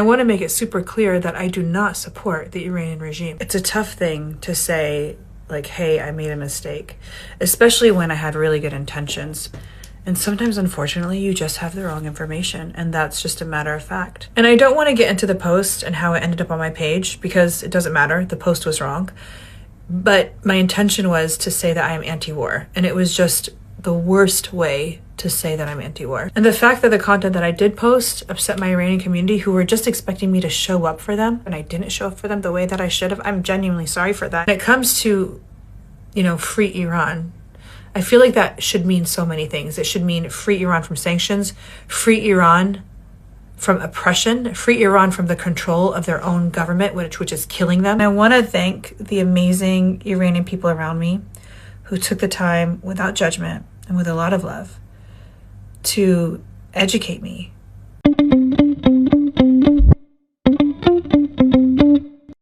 I want to make it super clear that I do not support the Iranian regime. It's a tough thing to say, like, hey, I made a mistake, especially when I had really good intentions. And sometimes, unfortunately, you just have the wrong information, and that's just a matter of fact. And I don't want to get into the post and how it ended up on my page, because it doesn't matter. The post was wrong. But my intention was to say that I am anti-war, and it was just the worst way to say that I'm anti-war. And the fact that the content that I did post upset my Iranian community, who were just expecting me to show up for them, and I didn't show up for them the way that I should have. I'm genuinely sorry for that. When it comes to, you know, free Iran, I feel like that should mean so many things. It should mean free Iran from sanctions, free Iran from oppression, free Iran from the control of their own government, which is killing them. And I want to thank the amazing Iranian people around me who took the time without judgment and with a lot of love to educate me